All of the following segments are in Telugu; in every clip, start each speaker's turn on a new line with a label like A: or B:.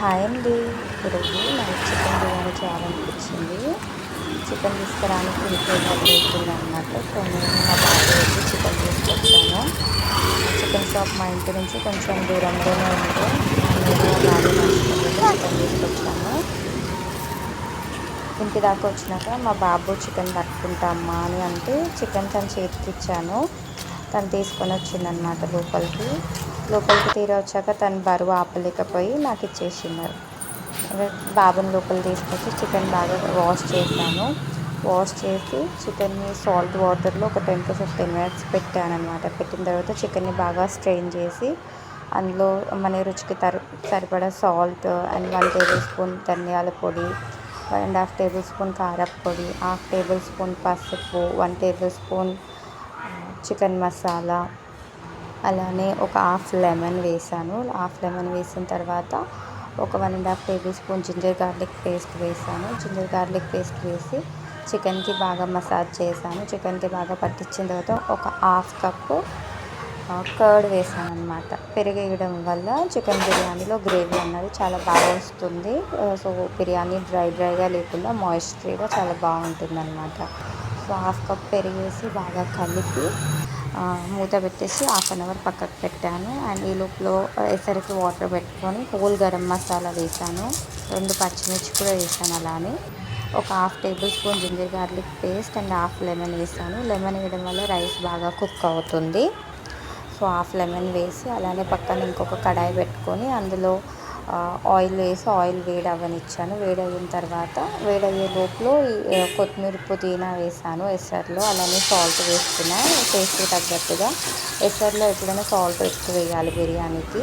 A: హాయ్ అండి. ఈరోజు నాకు చికెన్ బిర్యానీ చేయాలనిపించింది. చికెన్ తీసుకురానికి ఇంట్లో లేకుండా అనమాట. సో నేను మా బాబు వెళ్ళి చికెన్ తీసుకొచ్చాను. చికెన్ షాప్ మా ఇంటి నుంచి కొంచెం దూరంలోనే ఉంది. నేను మా బాబు నడుచుకుంటూ చికెన్ తీసుకొచ్చాను. ఇంటి దాకా వచ్చినాక మా బాబు చికెన్ పట్టుకుంటా అమ్మా అని అంటే చికెన్ తన చేతికి ఇచ్చాను. తను తీసుకొని వచ్చిందనమాట లోపలికి తీరా వచ్చాక తను బరువు ఆపలేకపోయి నాకు ఇచ్చేసింది. బాబుని లోపల తీసుకొచ్చి చికెన్ బాగా వాష్ చేశాను. వాష్ చేసి చికెన్ని సాల్ట్ వాటర్లో ఒక 10 to 15 minutes పెట్టాను అనమాట. పెట్టిన తర్వాత చికెన్ని బాగా స్ట్రెయిన్ చేసి అందులో మన రుచికి సరిపడా సాల్ట్ అండ్ 1 tablespoon ధనియాల పొడి, 1.5 tablespoon కారప్పొడి, 1/2 tablespoon పసుపు, 1 tablespoon చికెన్ మసాలా, అలానే ఒక హాఫ్ లెమన్ వేసాను. హాఫ్ లెమన్ వేసిన తర్వాత ఒక 1.5 tablespoon జింజర్ గార్లిక్ పేస్ట్ వేసాను. జింజర్ గార్లిక్ పేస్ట్ వేసి చికెన్కి బాగా మసాజ్ చేశాను. చికెన్కి బాగా పట్టించిన తర్వాత ఒక హాఫ్ కప్పు కర్డ్ వేసాను అనమాట. పెరుగు వేయడం వల్ల చికెన్ బిర్యానీలో గ్రేవీ అన్నది చాలా బాగా వస్తుంది. సో బిర్యానీ డ్రైగా లేకుండా మాయిశ్చరీగా చాలా బాగుంటుంది అనమాట. సో హాఫ్ కప్ పెరుగు వేసి బాగా కలిపి మూత పెట్టేసి 1/2 hour పక్కకు పెట్టాను. అండ్ ఈ లోపల ఎసరికి వాటర్ పెట్టుకొని హోల్ గరం మసాలా వేసాను. 2 పచ్చిమిర్చి కూడా వేసాను. అలానే ఒక 1/2 tablespoon ginger garlic paste and half lemon వేసాను. లెమన్ వేయడం వల్ల రైస్ బాగా కుక్ అవుతుంది. సో హాఫ్ లెమన్ వేసి అలానే పక్కన ఇంకొక కడాయి పెట్టుకొని అందులో ఆయిల్ వేసి ఆయిల్ వేడవ్వనిచ్చాను. వేడయిన తర్వాత వేడయ్యే లోపల కొత్తిమీర పుదీనా వేసాను ఎసర్లో. అలానే సాల్ట్ వేసుకున్నా టేస్ట్కి తగ్గట్టుగా. ఎసర్లో ఎప్పుడైనా సాల్ట్ ఎక్కువ వేయాలి బిర్యానీకి.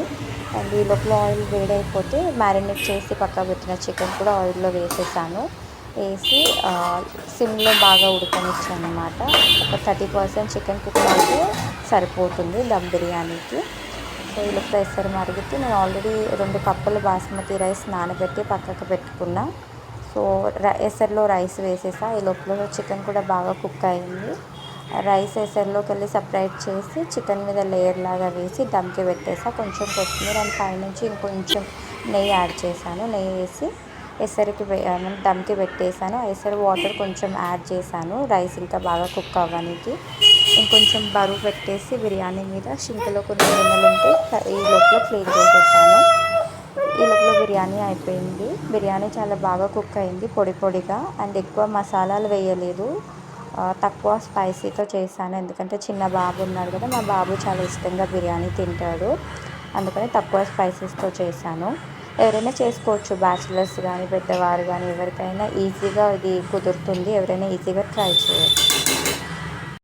A: అండ్ ఈ లోపల ఆయిల్ వేడైపోతే మ్యారినేట్ చేసి పక్కకు పెట్టిన చికెన్ కూడా ఆయిల్లో వేసేసాను. వేసి సిమ్లో బాగా ఉడకనిచ్చాను అనమాట. ఒక 30% చికెన్ కుక్ అయితే సరిపోతుంది దమ్ బిర్యానీకి. సో ఈ లోపల ఎసరు మరిగితే నేను ఆల్రెడీ 2 కప్పులు బాస్మతి రైస్ నానబెట్టి పక్కకు పెట్టుకున్నా. సో ఎసర్లో రైస్ వేసేసా. ఈ లోపల చికెన్ కూడా బాగా కుక్ అయింది. రైస్ ఎసర్లోకి వెళ్ళి సపరేట్ చేసి చికెన్ మీద లేయర్ లాగా వేసి దమ్కి పెట్టేసా. కొంచెం కొత్తిమీర అండ్ పైనుంచి ఇంకొంచెం నెయ్యి యాడ్ చేశాను. నెయ్యి వేసి ఎసరికి దమ్కి పెట్టేశాను. ఎసరు వాటర్ కొంచెం యాడ్ చేశాను రైస్ ఇంకా బాగా కుక్ అవ్వడానికి. ఇంకొంచెం బరువు పెట్టేసి బిర్యానీ మీద షింక్లో కొన్ని గిన్నెలు ఉంటే ఈ లోపల క్లీన్ చేసేసాను. ఈ లోపల బిర్యానీ అయిపోయింది. బిర్యానీ చాలా బాగా కుక్ అయింది పొడిగా. అండ్ ఎక్కువ మసాలాలు వేయలేదు. తక్కువ స్పైసీతో చేశాను. ఎందుకంటే చిన్న బాబు ఉన్నాడు కదా, మా బాబు చాలా ఇష్టంగా బిర్యానీ తింటాడు. అందుకని తక్కువ స్పైసెస్తో చేశాను. ఎవరైనా చేసుకోవచ్చు, బ్యాచిలర్స్ కానీ పెద్దవారు కానీ ఎవరికైనా ఈజీగా ఇది కుదురుతుంది. ఎవరైనా ఈజీగా ట్రై చేయొచ్చు.